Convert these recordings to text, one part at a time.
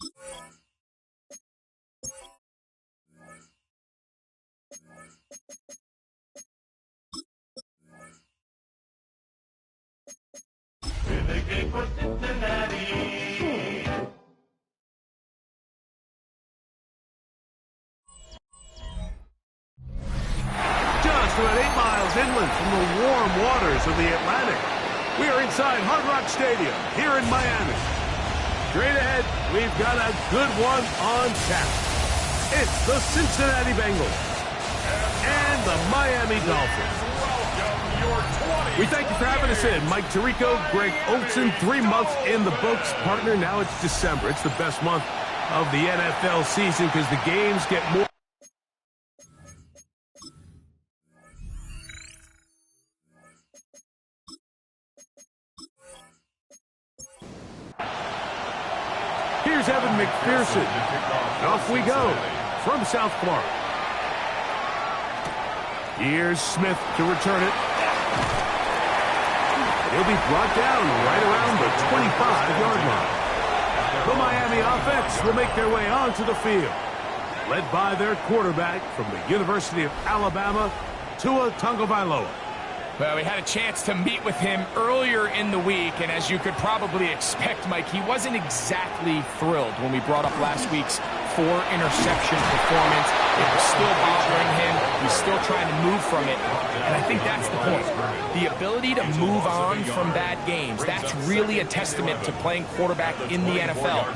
In the game for Cincinnati. Just about 8 miles inland from the warm waters of the Atlantic, we are inside Hard Rock Stadium here in Miami. Straight ahead, we've got a good one on tap. It's the Cincinnati Bengals and the Miami Dolphins. We thank you for having us in. Mike Tirico, Greg Olson, 3 months in the books. Partner, now it's December. It's the best month of the NFL season because the games get more. Here's Evan McPherson. Off we go from South Florida. Here's Smith to return it. He'll be brought down right around the 25-yard line. The Miami offense will make their way onto the field, led by their quarterback from the University of Alabama, Tua Tagovailoa. Well, we had a chance to meet with him earlier in the week, and as you could probably expect, Mike, he wasn't exactly thrilled when we brought up last week's 4-interception performance. It was still bothering him. He's still trying to move from it, and I think that's the point. The ability to move on from bad games, that's really a testament to playing quarterback in the NFL.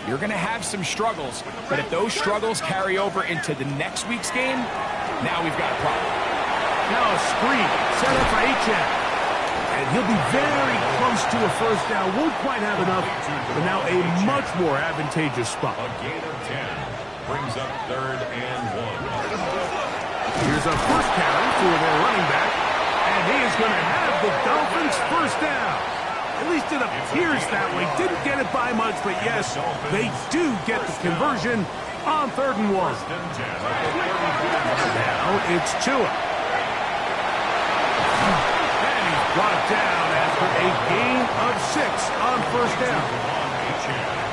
You're going to have some struggles, but if those struggles carry over into the next week's game, now we've got a problem. Now a screen set up for Achane. And he'll be very close to a first down. Won't quite have enough, but now a much more advantageous spot. A gain of 10 brings up 3rd and 1. Here's a first carry for their running back, and he is going to have the Dolphins first down. At least it appears that way. Didn't get it by much, but yes, they do get the conversion on 3rd and 1. Now it's Tua. Brought down after a gain of 6 on first down.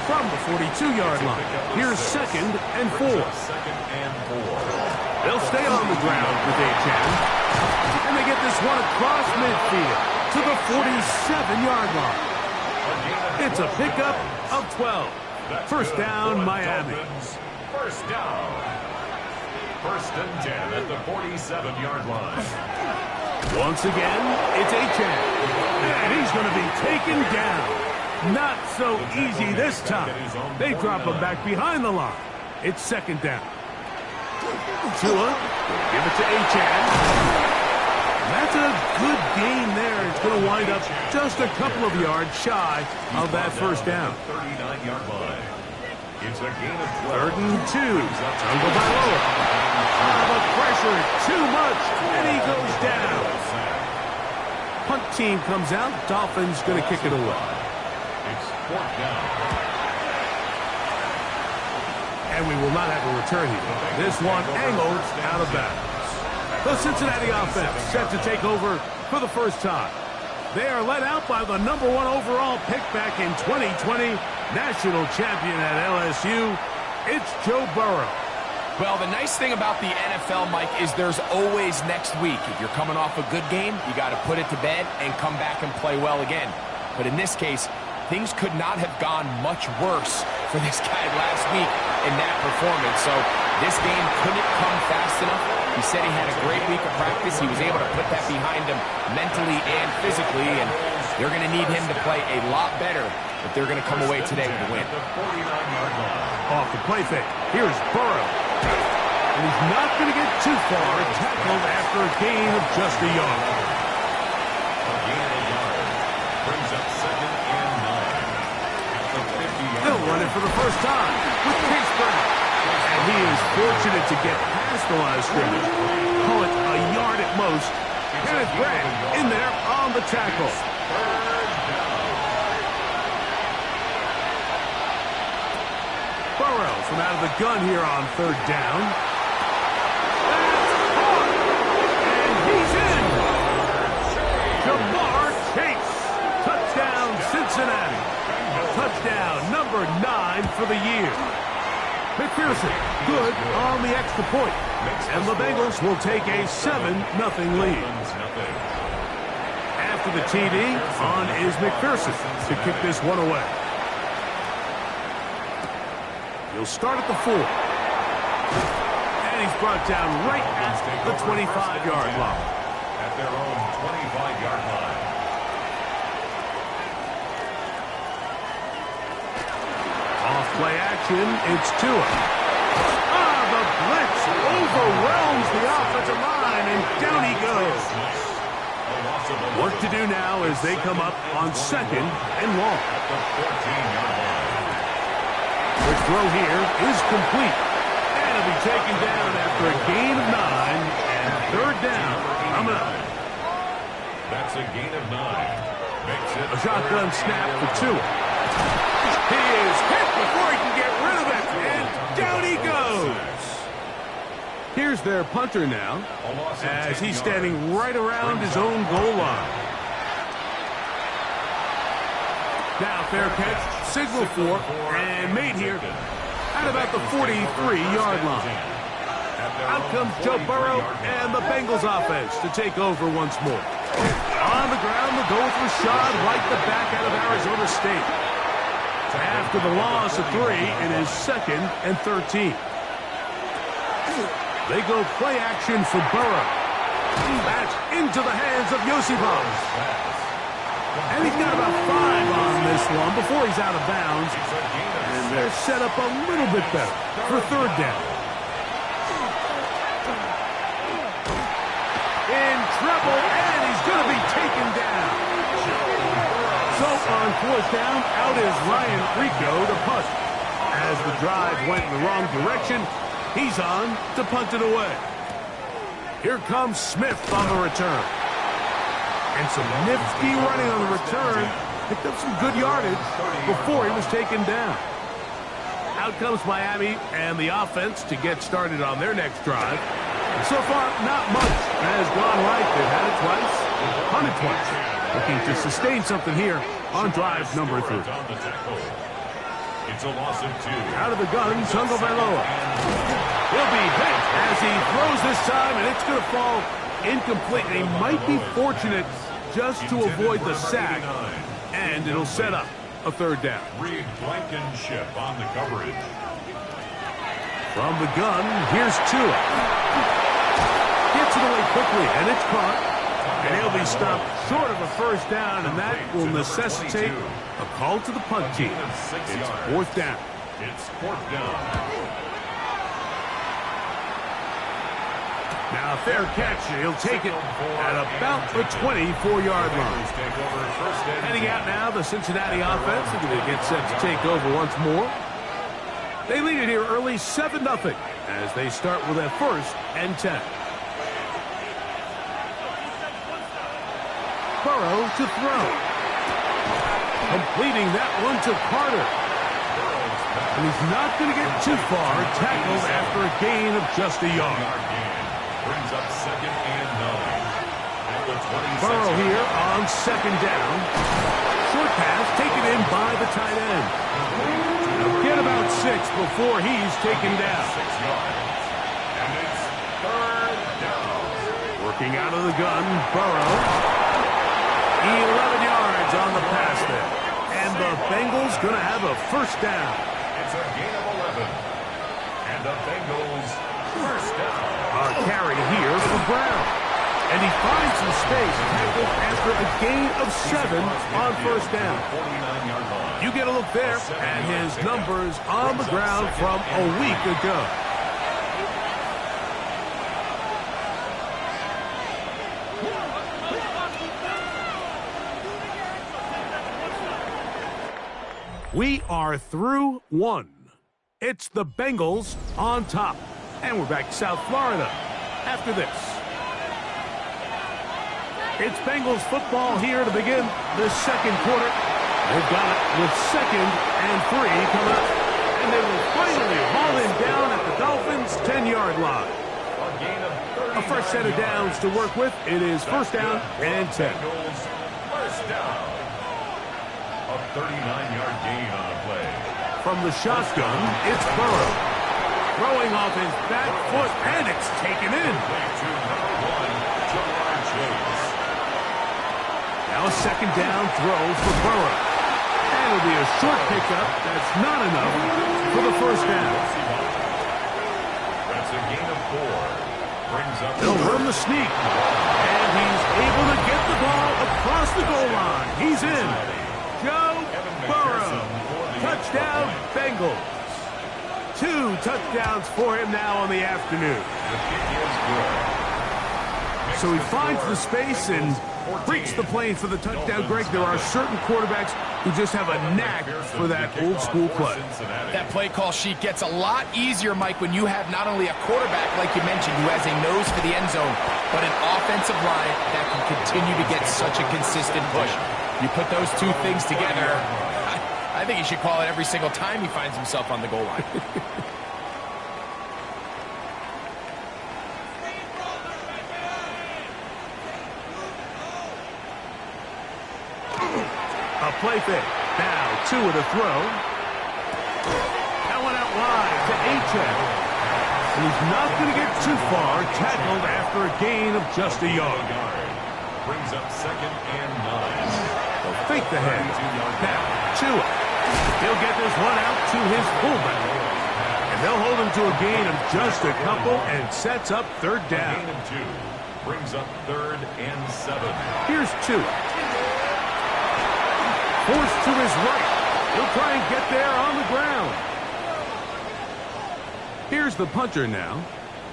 From the 42-yard line, here's 2nd and 4. They'll stay on the ground with Achane. And they get this one across midfield to the 47-yard line. It's a pickup of 12. First down, Miami. First down. 1st and 10 at the 47-yard line. Once again, it's Achane. And he's going to be taken down. Not so easy this time. They drop him back behind the line. It's 2nd down. Tua, give it to Achane. That's a good gain there. It's going to wind up just a couple of yards shy of that first down. 39-yard line. It's a gain of 3rd and 2. Tagovailoa. The pressure too much, and he goes down. Punt team comes out. Dolphins going to kick it away. It's 4th down. And we will not have a return here. This one angled out of bounds. The Cincinnati offense set to take over for the first time. They are led out by the #1 overall pick back in 2020, national champion at LSU. It's Joe Burrow. Well, the nice thing about the NFL, Mike, is there's always next week. If you're coming off a good game, you got to put it to bed and come back and play well again. But in this case, things could not have gone much worse for this guy last week in that performance. So this game couldn't come fast enough. He said he had a great week of practice. He was able to put that behind him mentally and physically, and they're going to need him to play a lot better if they're going to come away today with a win. Off the play fake. Here's Burrow. And he's not going to get too far, tackled after a gain of just a yard. A gain of a yard brings up 2nd and 9. At the 50-yard They'll run it for the first time with Chase Brown. And he is fortunate to get past the line of scrimmage. Call it a yard at most. Kenneth Grant in there on the tackle. Burrow from out of the gun here on 3rd down. Cincinnati. touchdown, number 9 for the year. McPherson, good on the extra point. And the Bengals will take a 7-0 lead. After the TD, on is McPherson to kick this one away. He'll start at the 4. And he's brought down right at the 25-yard line. At their own 25-yard line. Off play action, it's Tua. The blitz overwhelms the offensive line, and down he goes. Work to do now as they come up on 2nd and long. At the 14-yard line. The throw here is complete. And it'll be taken down after a gain of 9, and 3rd down coming up. That's a gain of 9. Makes it A shotgun snap for Tua. He is hit before he can get rid of it, and down he goes. Here's their punter now, as he's standing right around his own goal line. Now fair catch, signal for, and made here at about the 43-yard line. Out comes Joe Burrow and the Bengals offense to take over once more. On the ground, the goal for Rashad White, the back out of Arizona State. After the loss of 3, it is 2nd and 13. They go play action for Burrow. That's into the hands of Yosibov. And he's got about 5 on this one before he's out of bounds. And they're set up a little bit better for 3rd down. In trouble, and he's going to be taken down. So on 4th down, out is Ryan Rico to punt. As the drive went in the wrong direction, he's on to punt it away. Here comes Smith on the return. And some nifty running on the return. Picked up some good yardage before he was taken down. Out comes Miami and the offense to get started on their next drive. And so far, not much has gone right. They've had it twice, punted twice. Looking to sustain something here on drive number 3. It's a loss of 2. Out of the gun, Tungo Bailoa. He'll be hit as he throws this time, and it's going to fall incomplete. They might be fortunate just to avoid the sack, and it'll set up a 3rd down. Reed Blankenship on the coverage. From the gun, here's Tua. Gets it away quickly, and it's caught. And he'll be stopped short of a 1st down, and that will necessitate a call to the punt team. It's 4th down. It's 4th down. Now, fair catch. He'll take it at about the 24-yard line. Heading out now, the Cincinnati offense are going to get set to take over once more. They lead it here early, 7-0, as they start with a 1st and 10. Burrow to throw. Completing that one to Carter. And he's not going to get too far. Tackled after a gain of just a yard. Brings up 2nd and 9. At the 26. Burrow here on 2nd down. Short pass taken in by the tight end. Now get about 6 before he's taken down. 6 yards. And it's 3rd down. Working out of the gun, Burrow. 11 yards on the pass there. And the Bengals going to have a 1st down. It's a gain of 11. And the Bengals 1st down. A carry here for Brown. And he finds some space tackled after a gain of 7 on 1st down. 49-yard line. You get a look there at his numbers on the ground from a week ago. We are through 1. It's the Bengals on top. And we're back to South Florida after this. It's Bengals football here to begin the 2nd quarter. They've got it with 2nd and 3 coming up. And they will finally haul him down at the Dolphins' 10-yard line. A fresh set of downs to work with. It is 1st down and 10. Bengals 1st down. A 39-yard gain on the play. From the shotgun, it's Burrow. Throwing off his back foot, and it's taken in. Play to number 1, Jamar Chase. Now a second down throw for Burrow. And it'll be a short pickup. That's not enough for the first down. That's a gain of 4. Brings up They'll run the sneak. And he's able to get the ball across the goal line. He's in. Joe Burrow. Touchdown, Bengals. 2 touchdowns for him now on the afternoon. The kick is good. So he finds the space and breaks the plane for the touchdown. Greg, there are certain quarterbacks who just have a knack for that old school play. That play call sheet gets a lot easier, Mike, when you have not only a quarterback, like you mentioned, who has a nose for the end zone, but an offensive line that can continue to get such a consistent push. You put those two things together, I think he should call it every single time he finds himself on the goal line. A play fake. Now 2 at a throw. That one out wide to Achane. And he's not going to get too far. Tackled after a gain of just a yard. Brings up 2nd and 9. They'll fake the head. Now Tua. He'll get this one out to his fullback. And they'll hold him to a gain of just a couple and sets up third down. Gain of 2. Brings up 3rd and 7. Here's Tua. Forced to his right. He'll try and get there on the ground. Here's the punter now,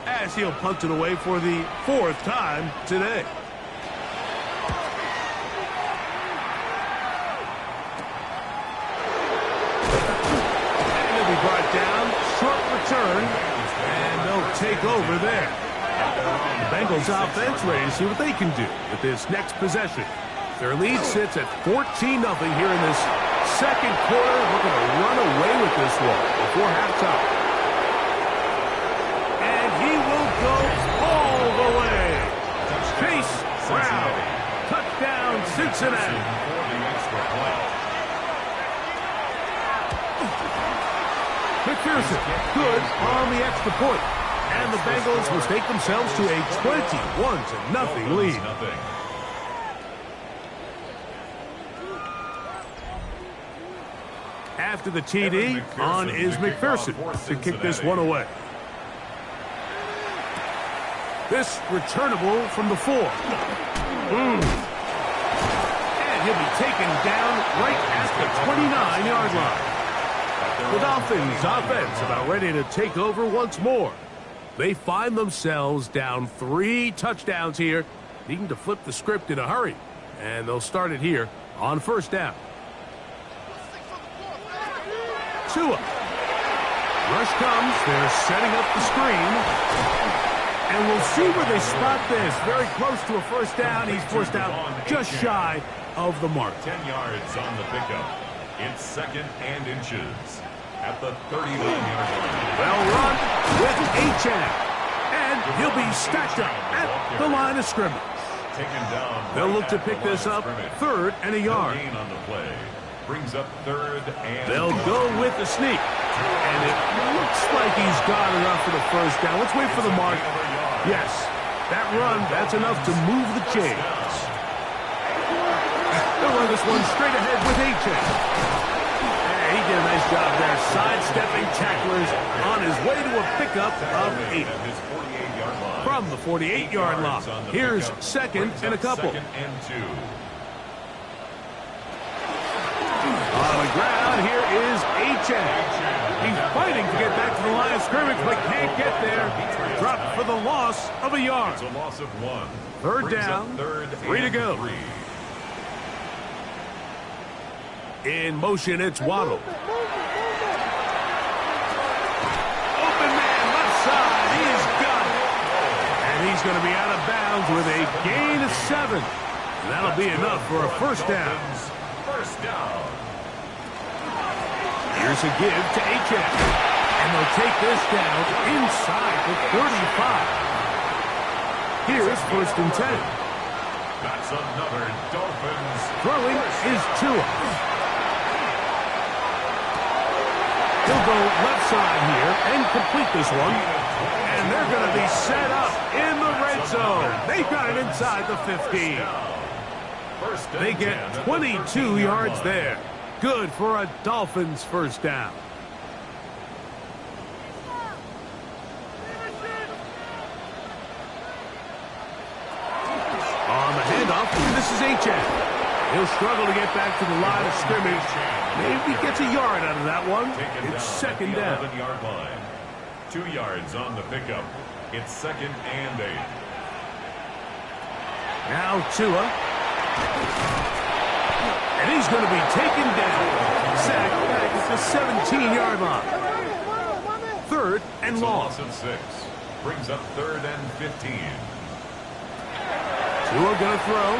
as he'll punt it away for the 4th time today. And he'll be brought down. Short return. And they'll take over there. The Bengals offense ready to see what they can do with this next possession. Their lead sits at 14-0 here in this second quarter. Looking to run away with this one before halftime. And he will go all the way. Chase Brown. Touchdown, Cincinnati. McPherson, good on the extra point. And the Bengals will stake themselves to a 21-0 lead. After the TD, on is McPherson to kick this one away. This returnable from the 4. And he'll be taken down right at the 29-yard line. The Dolphins offense about ready to take over once more. They find themselves down 3 touchdowns here, needing to flip the script in a hurry. And they'll start it here on first down. Tua. Rush comes. They're setting up the screen. And we'll see where they spot this. Very close to a first down. He's forced out just shy of the mark. 10 yards on the pickup. It's 2nd and inches at the 39-yard line. Well run with Achane. And he'll be stacked up at the line of scrimmage. Taken down. They'll look to pick this up 3rd and a yard. Gain on the play. Brings up 3rd and... They'll go with the sneak. And it looks like he's got enough for the first down. Let's wait for the mark. Yes, that run, that's enough to move the chains. They'll run this one straight ahead with Achane. He did a nice job there, sidestepping tacklers on his way to a pickup of 8. From the 48-yard line. Here's 2nd and a couple. 2nd and 2. On the ground, here is Achane. He's fighting to get back to the line of scrimmage, but can't get there. Dropped for the loss of a yard. It's a loss of 1. 3rd down, 3 to go. 3. In motion, it's Waddle. Open man, left side, he's got it. And he's going to be out of bounds with a gain of 7. And that'll be enough for a first down. First down. Here's a give to Achane. And they'll take this down inside the 35. Here's 1st and 10. That's another Dolphins. Throwing is Tua. He'll go left side here and complete this one. And they're going to be set up in the red zone. They've got it inside the 15. They get 22 yards there. Good for a Dolphins first down. On the handoff, this is H.N. He'll struggle to get back to the line of scrimmage. Maybe gets a yard out of that one. It's second down. 11-yard line. 2 yards on the pickup. It's 2nd and 8. Now Tua. And he's going to be taken down. Sacked back at the 17-yard line. 3rd and long. Loss of 6. Brings up 3rd and 15. Tua going to throw.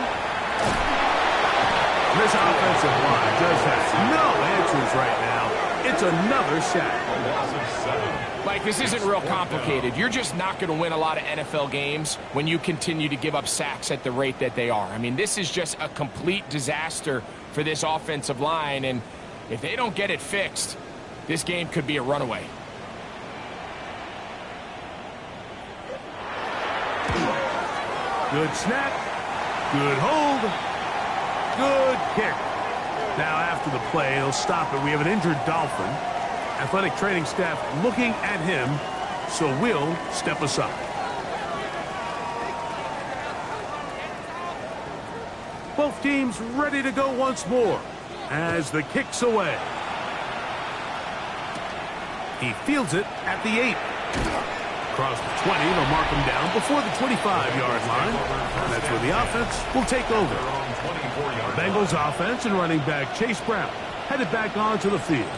This offensive line does have no answers right now. It's another sack. A loss of 7. Mike, this isn't real complicated. You're just not going to win a lot of NFL games when you continue to give up sacks at the rate that they are. I mean, this is just a complete disaster for this offensive line, and if they don't get it fixed, this game could be a runaway. Good snap. Good hold. Good kick. Now after the play, they'll stop it. We have an injured Dolphin. Athletic training staff looking at him, so we'll step aside. Both teams ready to go once more as the kick's away. He fields it at the 8. Across the 20, they'll mark him down before the 25-yard line. And that's where the offense will take over. Bengals offense and running back Chase Brown headed back onto the field.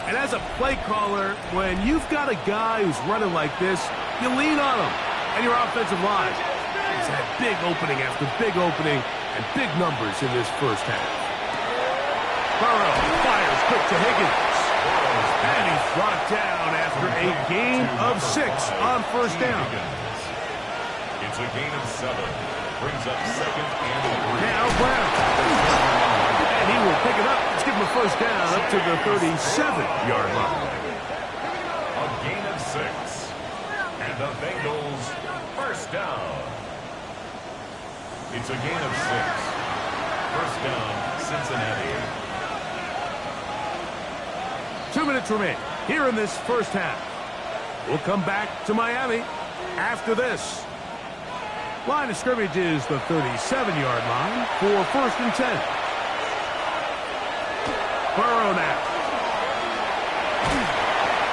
And as a play caller, when you've got a guy who's running like this, you lean on him. And your offensive line has had big opening after big opening and big numbers in this first half. Burrow fires quick to Higgins. And he's brought down after a gain of 6 on first down. It's a gain of 7. Brings up 2nd and 3. Now Brown. And he will pick it up. Let's give him a first down up to the 37-yard line. A gain of 6. And the Bengals first down. It's a gain of 6. First down, Cincinnati. 2 minutes remain here in this first half. We'll come back to Miami after this. Line of scrimmage is the 37-yard line for 1st and 10. Burrow now.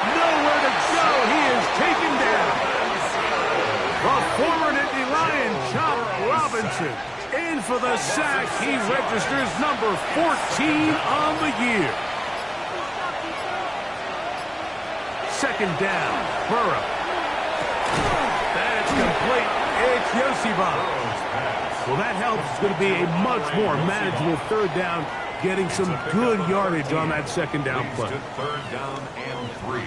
Nowhere to go. He is taken down. The former Nittany Lion, Chop Robinson, in for the sack. He registers number 14 on the year. 2nd down. Burrow. That's complete. It's Yosiba. Well, that helps. It's going to be a much more manageable 3rd down, getting some good yardage on that 2nd down play. 3rd down and 3.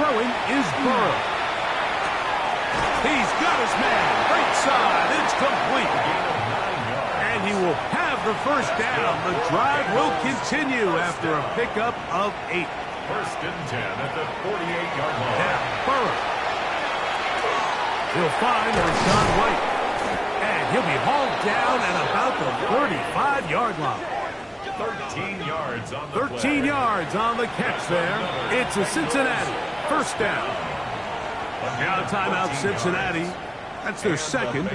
Throwing is Burrow. He's got his man. Right side. It's complete. And he will have the first down. The drive will continue after a pickup of 8. 1st and 10 at the 48-yard line. Now, Burrow. He'll find Rashawn White. And he'll be hauled down at about the 35-yard line. 13 yards on the 13 yards on the catch there. It's a Cincinnati first down. Now timeout Cincinnati. That's their 2nd.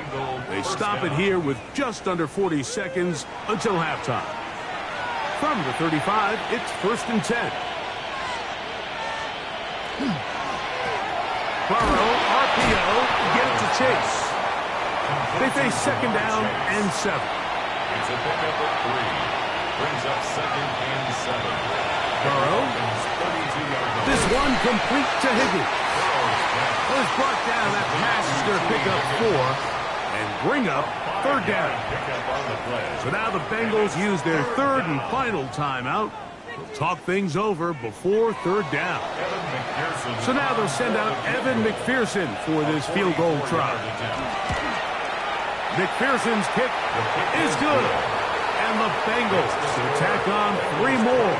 They stop it here with just under 40 seconds until halftime. From the 35, it's 1st and 10. Burrow, RPO, get it to Chase. They face 2nd down and 7. It's a pickup of 3. Brings up 2nd and 7. Burrow. This one complete to Higgins. Was brought down. That pass is going to pick up 4 and bring up 3rd down. So now the Bengals use their 3rd and final timeout Talk things over before third down. So now they'll send out Evan McPherson for this field goal try. McPherson's kick is good. And the Bengals tack on 3 more,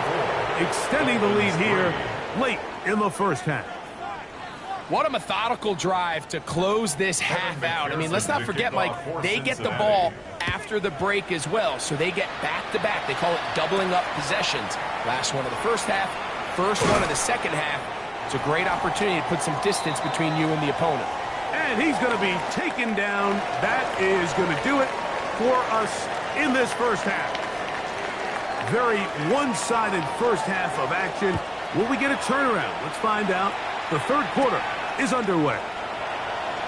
extending the lead here late in the first half. What a methodical drive to close this half out. I mean, let's not forget, Mike, they get the ball after the break as well, so they get back-to-back. They call it doubling up possessions. Last one of the first half, first one of the second half. It's a great opportunity to put some distance between you and the opponent. And he's going to be taken down. That is going to do it for us in this first half. Very one-sided first half of action. Will we get a turnaround? Let's find out. The third quarter is underway.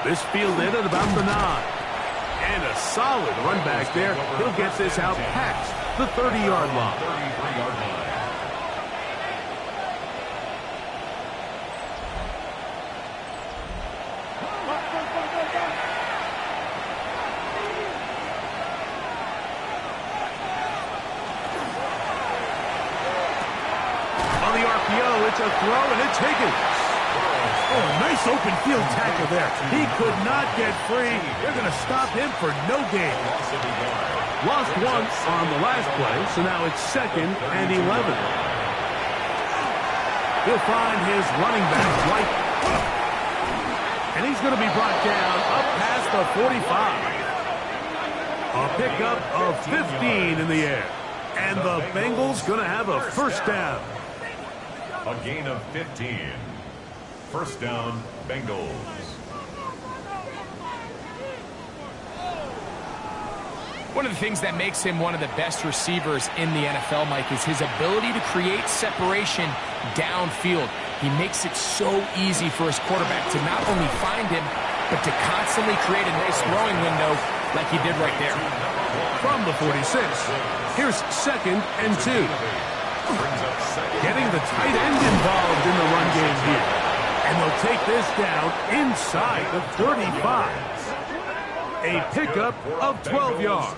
This fielded at about the 9. And a solid run back there. He'll get this out past the 30-yard line. 33-yard line. On the RPO, it's a throw, and it's Higgins. Oh, nice open field tackle there. He could not get free. They're going to stop him for no gain. Lost once on the last play, so now it's 2nd and 11. He'll find his running back, White. And he's going to be brought down up past the 45. A pickup of 15 in the air. And the Bengals going to have a first down. A gain of 15. First down, Bengals. One of the things that makes him one of the best receivers in the NFL, Mike, is his ability to create separation downfield. He makes it so easy for his quarterback to not only find him, but to constantly create a nice throwing window like he did right there. From the 46, here's 2nd and 2. Getting the tight end involved in the run game here. And they'll take this down inside the 35. A pickup of 12 yards.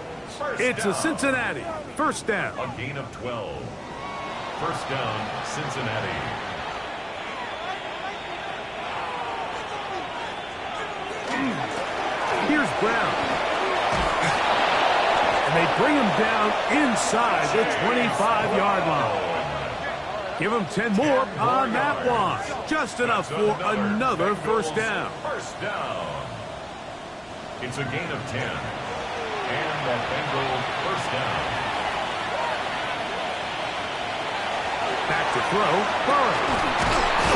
It's a Cincinnati first down. A gain of 12. First down, Cincinnati. Here's Brown. And they bring him down inside the 25-yard line. Give him 10 more on that one. Just enough for another first down. First down. It's a gain of 10. And the Bengals first down. Back to throw. Burrow.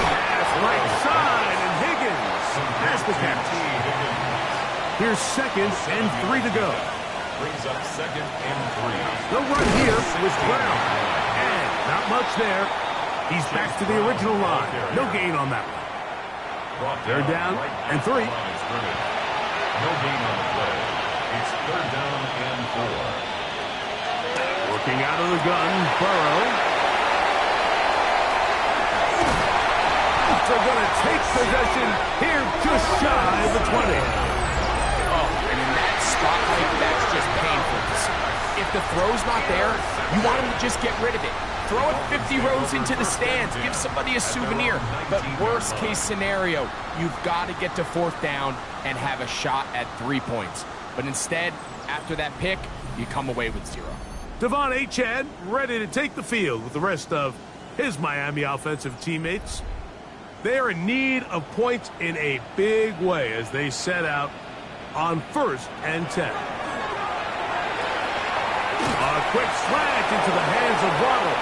Pass right side, and Higgins has the catch. Here's 2nd and 3 to go. Brings up 2nd and 3. They'll run here with Brown. And not much there. He's back to the original line. No gain on that one. They're down and 3. No gain on the play. It's 3rd down and 4. Working out of the gun, Burrow. They're going to take possession here just shy of the 20. Oh, and in that spot, like, that's just painful to see. If the throw's not there, you want him to just get rid of it. Throw it 50 rows into the stands. Give somebody a souvenir. But worst case scenario, you've got to get to 4th down and have a shot at 3 points. But instead, after that pick, you come away with 0. Devon Achane ready to take the field with the rest of his Miami offensive teammates. They are in need of points in a big way as they set out on 1st and 10. A quick slant into the hands of Waddle.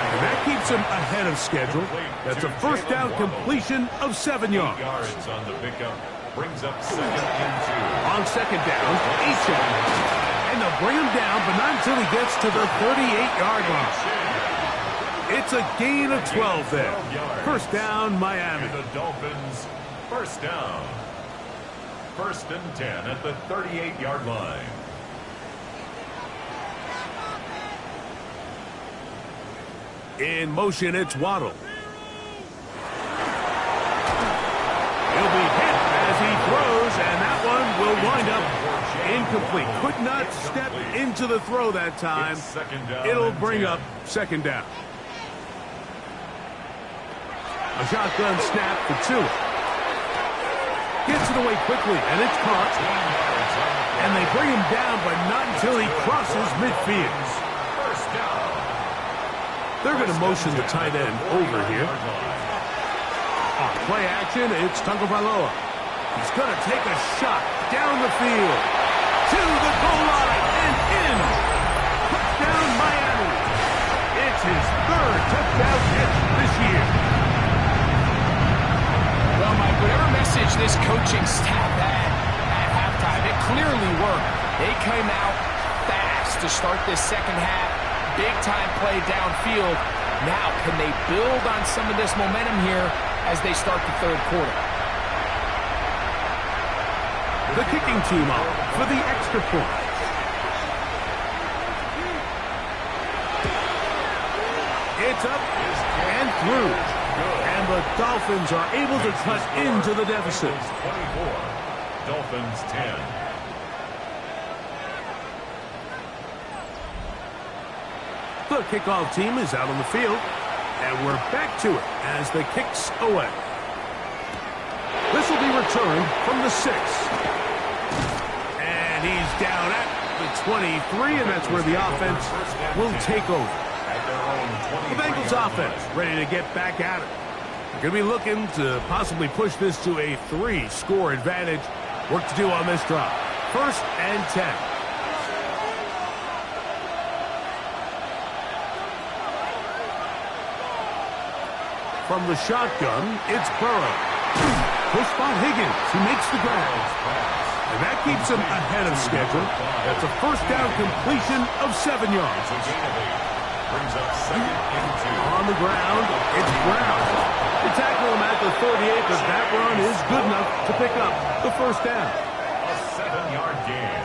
And that keeps him ahead of schedule. That's a first down completion of 7 yards. On the pickup brings up 2nd and 2. On 2nd down, Achane. And they'll bring him down, but not until he gets to the 38-yard line. It's a gain of 12 there. First down, Miami. The Dolphins first down. 1st and 10 at the 38-yard line. In motion, it's Waddle. He'll be hit as he throws, and that one will wind up Incomplete. Could not step into the throw that time. It'll bring up second down. A shotgun snap for Tua. Gets it away quickly, and it's caught. And they bring him down, but not until he crosses midfield. They're going to motion the tight end over here. On play action, it's Tagovailoa. He's going to take a shot down the field to the goal line and in. Touchdown, Miami. It's his third touchdown catch this year. Well, Mike, whatever message this coaching staff had at halftime, it clearly worked. They came out fast to start this second half. Big-time play downfield. Now, can they build on some of this momentum here as they start the third quarter? The kicking team on for the extra point. It's up and through. And the Dolphins are able to cut into the deficit. 24. Dolphins 10. The kickoff team is out on the field, and we're back to it as the kick's away. This will be returned from the 6. And he's down at the 23, and that's where the offense will take over. The Bengals offense ready to get back at it. They're going to be looking to possibly push this to a 3-score advantage. Work to do on this drive. 1st and 10. From the shotgun, it's Burrow. Push by Higgins, who makes the grab. And that keeps him ahead of schedule. That's a first down completion of 7 yards. Brings up 2nd and 2. On the ground, it's Brown. They tackle him at the 38, but that run is good enough to pick up the first down. A 7-yard gain.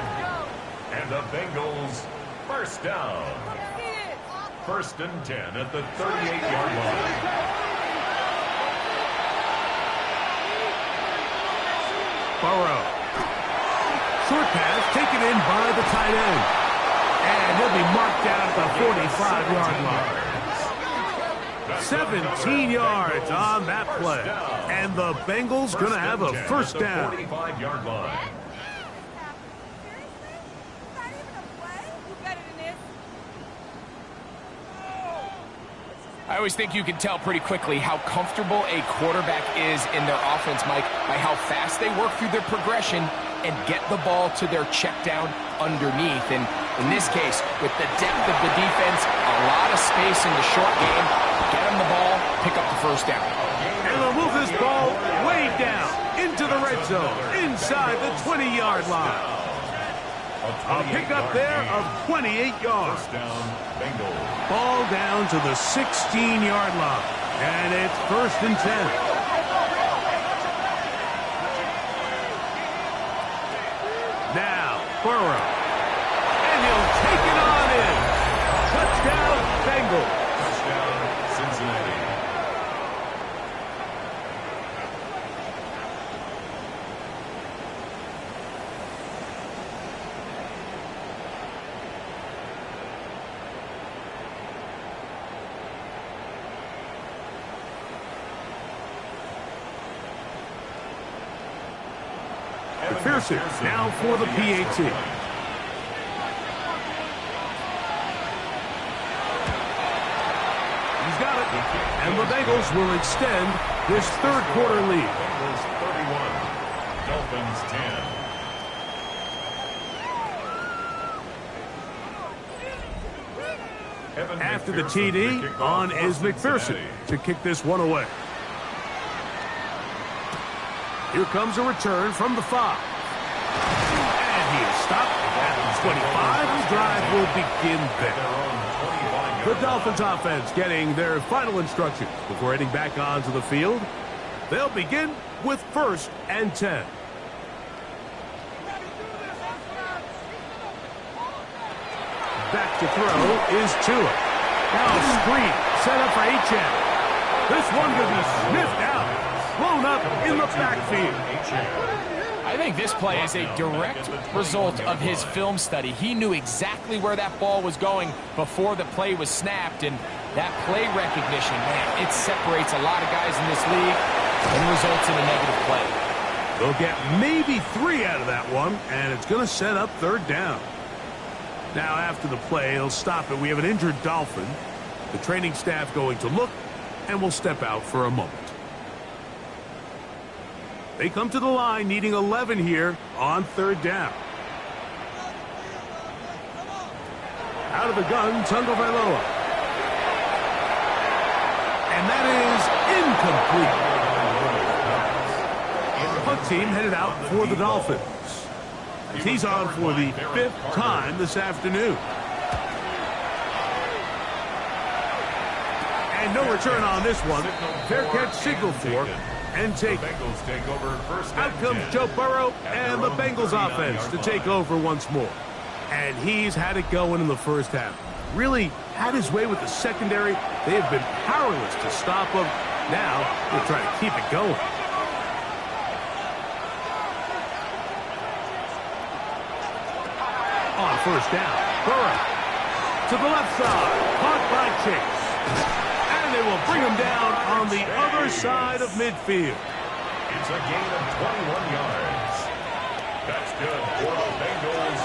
And the Bengals first down. 1st and 10 at the 38-yard line. Burrow. Short pass taken in by the tight end. And he'll be marked down at the 45-yard line. 17 yards on that play. And the Bengals going to have a first down. 45-yard line. I always think you can tell pretty quickly how comfortable a quarterback is in their offense, Mike, by how fast they work through their progression and get the ball to their check down underneath. And in this case, with the depth of the defense, a lot of space in the short game, get them the ball, pick up the first down. And they'll move this ball way down into the red zone, inside the 20-yard line. A pickup there of 28 yards. First down, Bengals. Ball down to the 16-yard line. And it's 1st and 10. Now, Burrow. And he'll take it on in. Touchdown, Bengals. Touchdown, Cincinnati. McPherson now for the PAT. He's got it. And the Bengals will extend this third quarter lead. Bengals 31, Dolphins 10. After the TD, on is McPherson to kick this one away. Here comes a return from the 5. And he is stopped at the 25. The drive will begin there. The Dolphins offense getting their final instructions before heading back onto the field. They'll begin with 1st and 10. Back to throw is Tua. Now a screen set up for Achane. This one will be sniffed out. Blown up in the backfield. I I think this play is a direct result of his film study. He knew exactly where that ball was going before the play was snapped, and that play recognition, man, it separates a lot of guys in this league and results in a negative play. They'll get maybe 3 out of that one, and it's going to set up 3rd down. Now, after the play, he'll stop it. We have an injured Dolphin. The training staff going to look, and we'll step out for a moment. They come to the line needing 11 here on 3rd down. Out of the gun, Tagovailoa. And that is incomplete. The punt team headed out for the Dolphins. As he's on for the 5th time this afternoon. And no return on this one. Fair catch signaled for. And take out comes Joe Burrow and the Bengals offense to take over once more. And he's had it going in the first half. Really had his way with the secondary. They have been powerless to stop him. Now they'll try to keep it going. On 1st down, Burrow to the left side, caught by Chase. They will bring him down on the other side of midfield. It's a gain of 21 yards. That's good for the Bengals.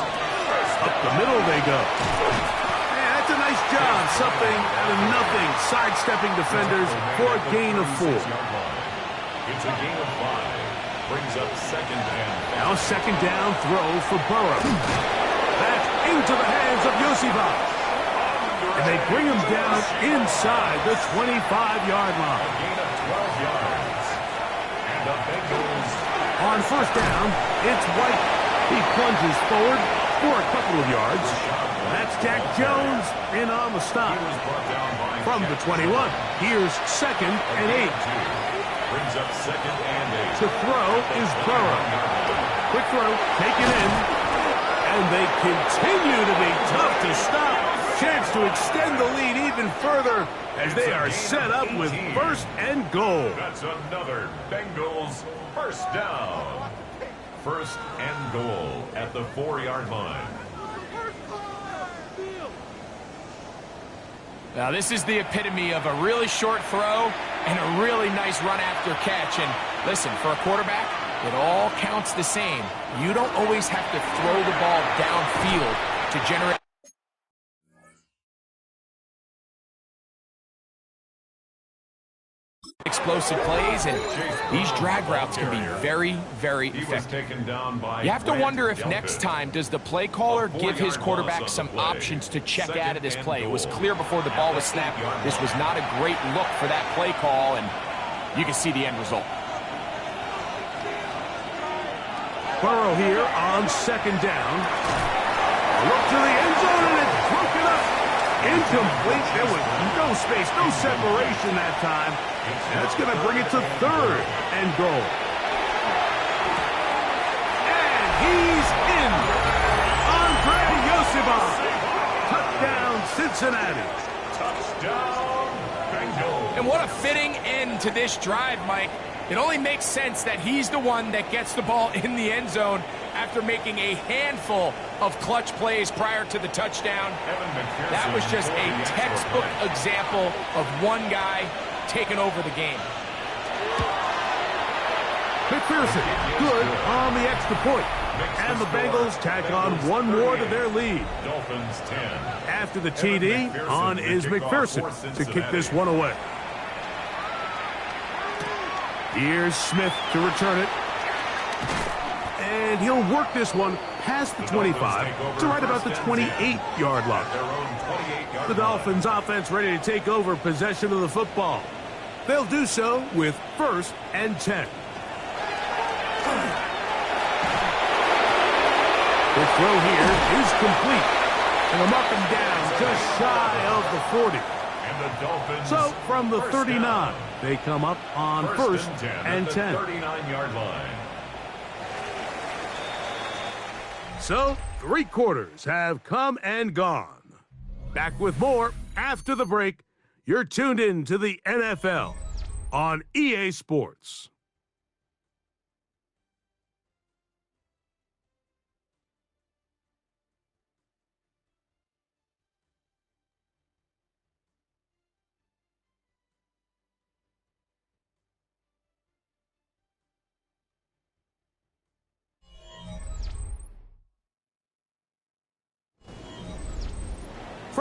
Up the middle they go. Man, that's a nice job. Something out of nothing. Sidestepping defenders for a gain of 4. It's a gain of 5. Brings up 2nd and 5. Now 2nd down throw for Burrow. That's into the hands of Yosivas. And they bring him down inside the 25-yard line. A gain of 12 yards. And the Bengals. On 1st down, it's White. He plunges forward for a couple of yards. That's Jack Jones in on the stop. From the 21, here's 2nd and 8. Brings up 2nd and 8. To throw is Burrow. Quick throw, taken in. And they continue to be tough to stop. Chance to extend the lead even further as they are set up with 1st and goal. That's another Bengals 1st down. 1st and goal at the 4-yard line. Now this is the epitome of a really short throw and a really nice run after catch. And listen, for a quarterback, it all counts the same. You don't always have to throw the ball downfield to generate explosive plays, and these drag routes can be very, very effective. You have to wonder if next time does the play caller give his quarterback some options to check out of this play. It was clear before the ball was snapped this was not a great look for that play call, and you can see the end result. Burrow here on 2nd down. Look to the end zone, and it's broken up. Incomplete. There was no space, no separation that time. That's going to bring it to 3rd and goal. And he's in. Andre Yosivas. Touchdown, Cincinnati. Touchdown, Bengals. And what a fitting end to this drive, Mike. It only makes sense that he's the one that gets the ball in the end zone after making a handful of clutch plays prior to the touchdown. That was just a textbook example of one guy taking over the game. McPherson, good on the extra point. And the Bengals tack on one more to their lead. Dolphins 10. After the TD, on is McPherson to kick this one away. Here's Smith to return it. And he'll work this one past the 25 to right about the 28-yard line. The Dolphins offense ready to take over possession of the football. They'll do so with 1st and 10. The throw here is complete. And they'll mark him down just shy of the 40. So from the 39, they come up on 1st and 10. 39-yard line. So 3 quarters have come and gone. Back with more after the break. You're tuned in to the NFL on EA Sports.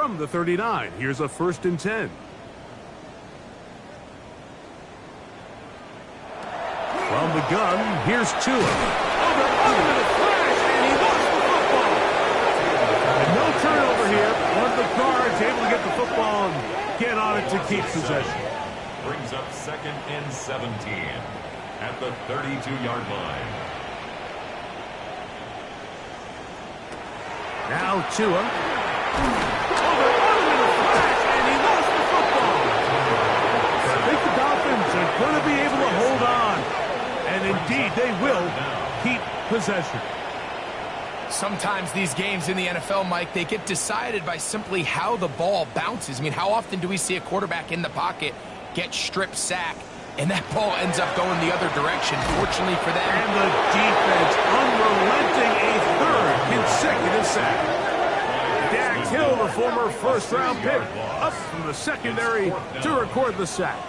From the 39, here's a 1st and 10. From the gun, here's Tua. Oh, they're under the flash, and he lost the football. And no turnover here. One of the guards able to get the football and get on it to keep possession. Brings up 2nd and 17 at the 32-yard line. Now Tua. Oh, they're under the flash, and he lost the football. I think the Dolphins are going to be able to hold on. And indeed, they will keep possession. Sometimes these games in the NFL, Mike, they get decided by simply how the ball bounces. I mean, how often do we see a quarterback in the pocket get strip sacked, and that ball ends up going the other direction? Fortunately for them. And the defense unrelenting, a 3rd consecutive sack. Dax Hill, the former 1st-round pick, up from the secondary to record the sack.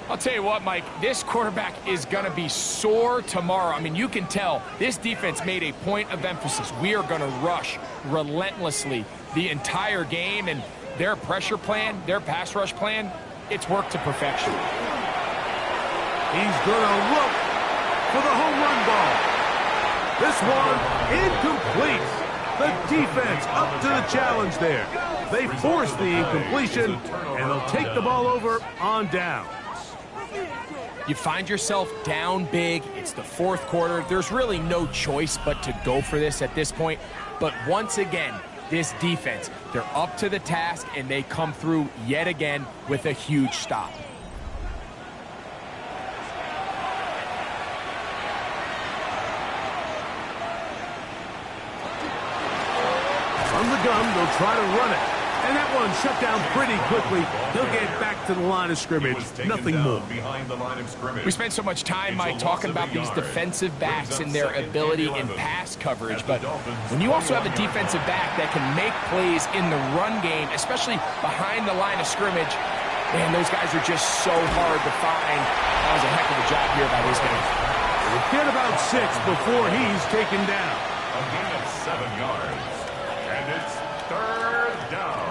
I'll tell you what, Mike, this quarterback is going to be sore tomorrow. I mean, you can tell this defense made a point of emphasis. We are going to rush relentlessly the entire game, and their pressure plan, their pass rush plan, it's worked to perfection. He's going to look for the home run ball. This one incomplete. The defense up to the challenge there. They force the incompletion, and they'll take the ball over on down. You find yourself down big. It's the 4th quarter. There's really no choice but to go for this at this point. But once again, this defense, they're up to the task, and they come through yet again with a huge stop. From the gun, they'll try to run it. And that one shut down pretty quickly. They'll get back to the line of scrimmage. Nothing more. Behind the line of scrimmage. We spent so much time, Mike, talking about these defensive backs and their ability in pass coverage. But when you also have a defensive back that can make plays in the run game, especially behind the line of scrimmage, man, those guys are just so hard to find. That was a heck of a job here by these guys. We'll get about 6 before he's taken down. A gain of 7 yards. And it's 3rd down.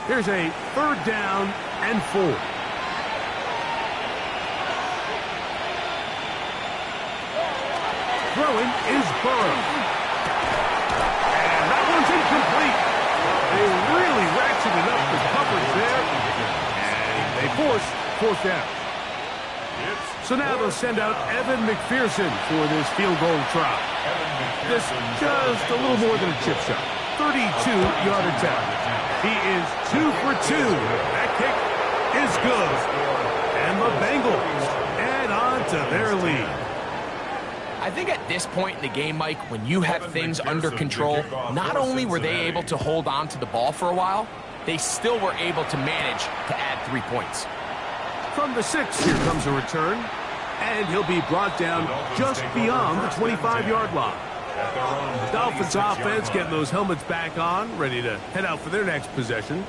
Here's a 3rd down and 4. Throwing is Burrow. And that one's incomplete. They really ratcheted up the coverage there. And they force 4th down. So now they'll send out Evan McPherson for this field goal try. This just a little more than a chip shot. 32-yard attempt. He is 2 for 2. That kick is good. And the Bengals add on to their lead. I think at this point in the game, Mike, when you have things under control, not only were they able to hold on to the ball for a while, they still were able to manage to add 3 points. From the 6, here comes a return. And he'll be brought down just beyond the 25-yard line. The Dolphins offense getting those helmets back on, ready to head out for their next possession.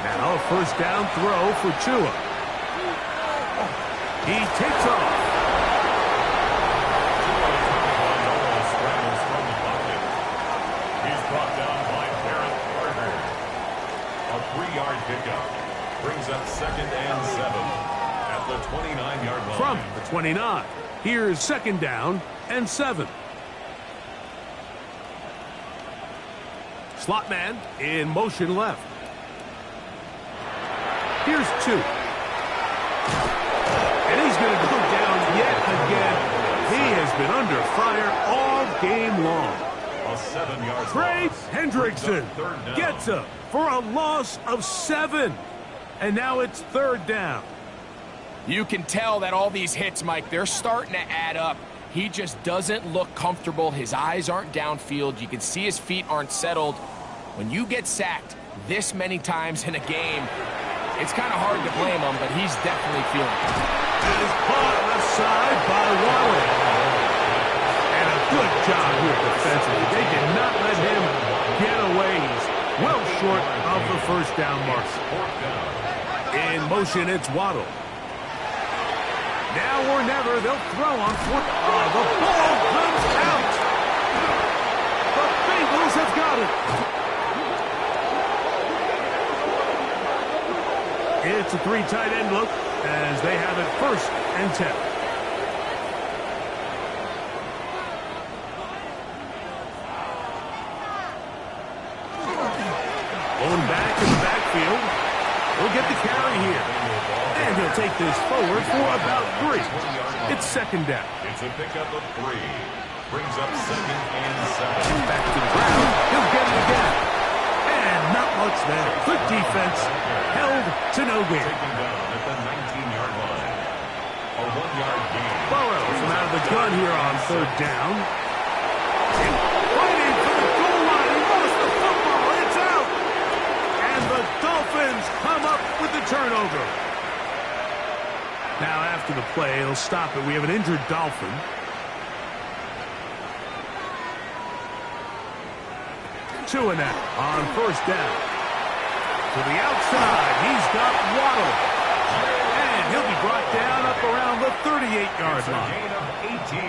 Now a 1st down throw for Tua. He takes off. Pickup brings up 2nd and 7 at the 29-yard line. From the 29, here's 2nd down and 7. Slot man in motion left. Here's 2. And he's going to go down yet again. He has been under fire all game long. A 7-yard Trey Hendrickson gets him for a loss of 7. And now it's 3rd down. You can tell that all these hits, Mike, they're starting to add up. He just doesn't look comfortable. His eyes aren't downfield. You can see his feet aren't settled. When you get sacked this many times in a game, it's kind of hard to blame him, but he's definitely feeling it. It is caught left side by Waller. Good job here defensively. They did not let him get away. He's well short of the first down mark. In motion, it's Waddle. Now or never, they'll throw on fourth. The ball comes out. The Bengals have got it. It's a 3 tight end look as they have it 1st and 10. Going back in the backfield. We'll get the carry here. And he'll take this forward for about 3. It's 2nd down. It's a pickup of 3. Brings up 2nd and 7. Back to the ground. He'll get it again. And not much there. Good defense. Held to no gain. Taken down at the 19-yard line. A 1-yard gain. Burrow from out of the gun here on 3rd down. Fighting for the goal line. He lost the football. It's out. And the Dolphins come up with the turnover. Now after the play, he'll stop it. We have an injured Dolphin. Two and out on 1st down. To the outside, he's got Waddle. And he'll be brought down up around the 38-yard It's a line. gain of 18.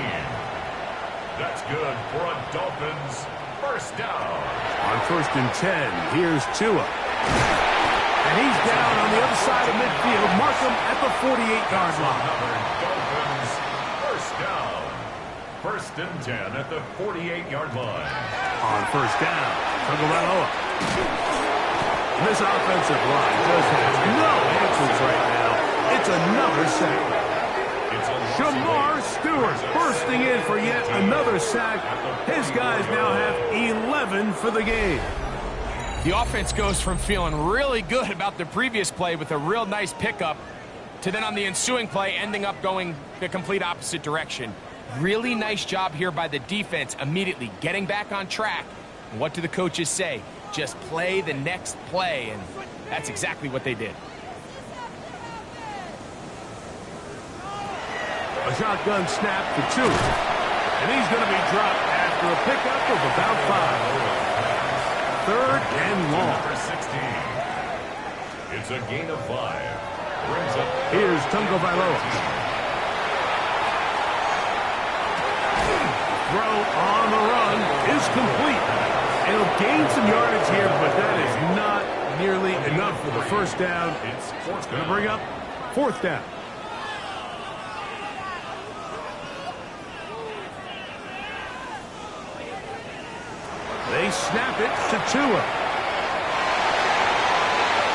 That's good for a Dolphins 1st down. On 1st and 10, here's Tua. And he's down on the other side of midfield. Mark him at the 48-yard line. Another Dolphins 1st down. 1st and 10 at the 48-yard line. On 1st down, Tagovailoa. This offensive line just has no answers right now. It's another sack. Shamar Stewart bursting in for yet another sack. His guys now have 11 for the game. The offense goes from feeling really good about the previous play with a real nice pickup to then on the ensuing play ending up going the complete opposite direction. Really nice job here by the defense immediately getting back on track. And what do the coaches say? Just play the next play, and that's exactly what they did. A shotgun snap for Tua. And he's going to be dropped after a pickup of about 5. 3rd and long. Number 16. It's a gain of 5. Brings up. Here's Tagovailoa. Throw on the run is complete. And he'll gain some yardage here, but that is not nearly enough for the 1st down. It's 4th Going to down. bring up 4th down. They snap it to Tua.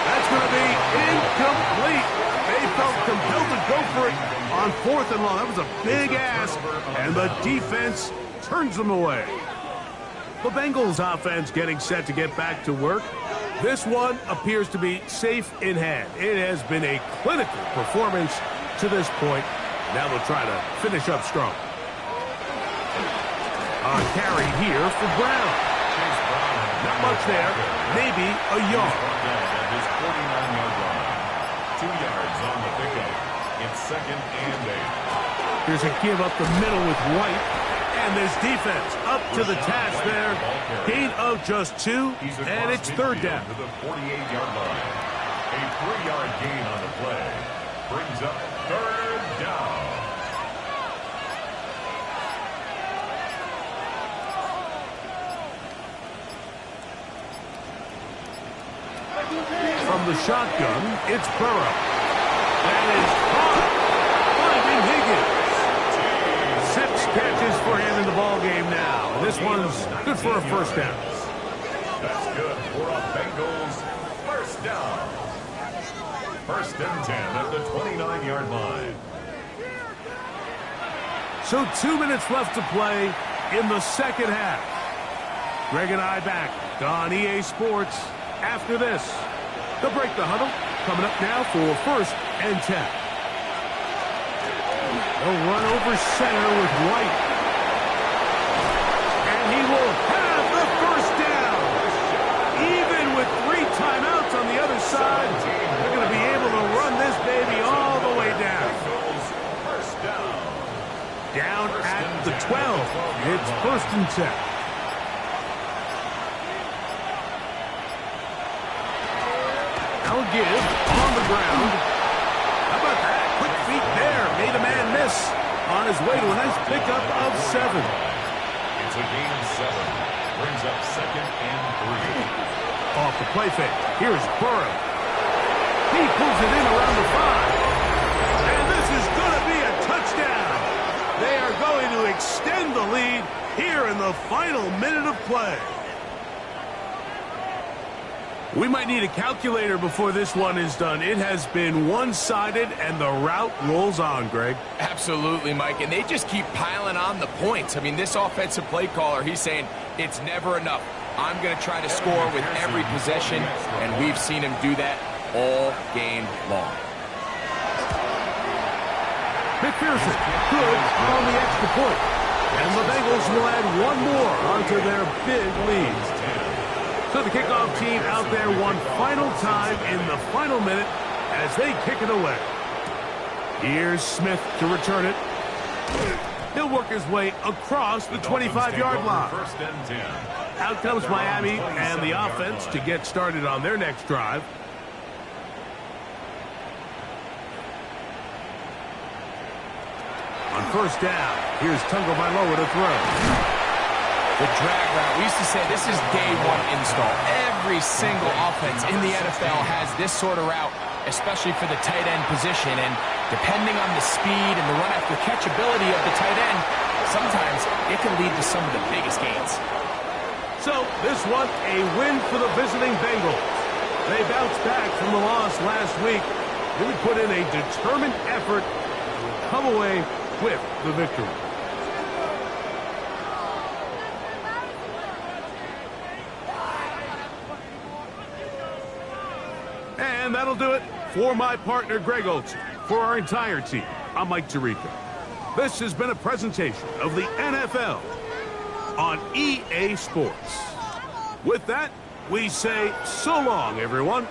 That's going to be incomplete. They felt compelled to go for it on 4th and long. That was a big ask, and the defense turns them away. The Bengals offense getting set to get back to work. This one appears to be safe in hand. It has been a clinical performance to this point. Now they'll try to finish up strong. A carry here for Brown. Not much there. Maybe a yard. At his 49-yard line. 2 yards on the pickup. It's 2nd and 8. Here's a give up the middle with White. And this defense up to the task there. Gain of just 2, and it's 3rd down. To the 48-yard line. A 3-yard gain on the play. Brings up 3rd down. From the shotgun, it's Burrow. That is caught. Finding Higgins. 6 catches for him in the ballgame now. This one's good for a 1st down. That's good for a Bengals 1st down. 1st and 10 at the 29-yard line. So 2 minutes left to play in the 2nd half. Greg and I back on EA Sports after this. They'll break the huddle. Coming up now for 1st and 10. They'll run over center with White. And he will have the 1st down. Even with 3 timeouts on the other side, they're going to be able to run this baby all the way down. First down. Down at the 12. It's 1st and 10. Now give on the ground. How about that? Quick feet there. Made a man miss. On his way to a nice pickup of 7. It's a gain of 7. Brings up 2nd and 3. Off the play fake. Here's Burrow. He pulls it in around the 5. And this is going to be a touchdown. They are going to extend the lead here in the final minute of play. We might need a calculator before this one is done. It has been one-sided, and the route rolls on, Greg. Absolutely, Mike, and they just keep piling on the points. I mean, this offensive play caller, he's saying it's never enough. I'm going to try to score with every possession, and we've seen him do that all game long. McPherson, good on the extra point. And the Bengals will add one more onto their big lead. So the kickoff team out there one final time in the final minute as they kick it away. Here's Smith to return it. He'll work his way across the 25-yard line. 1st and 10. Out comes Miami and the offense to get started on their next drive. On 1st down, here's Tagovailoa to throw. The drag route, we used to say this is day one install. Every single offense in the NFL has this sort of route, especially for the tight end position. And depending on the speed and the run after catch ability of the tight end, sometimes it can lead to some of the biggest gains. So this one, a win for the visiting Bengals. They bounced back from the loss last week. Really put in a determined effort to come away with the victory. And that'll do it for my partner, Greg Olsen. For our entire team, I'm Mike Tirico. This has been a presentation of the NFL on EA Sports. With that, we say so long, everyone.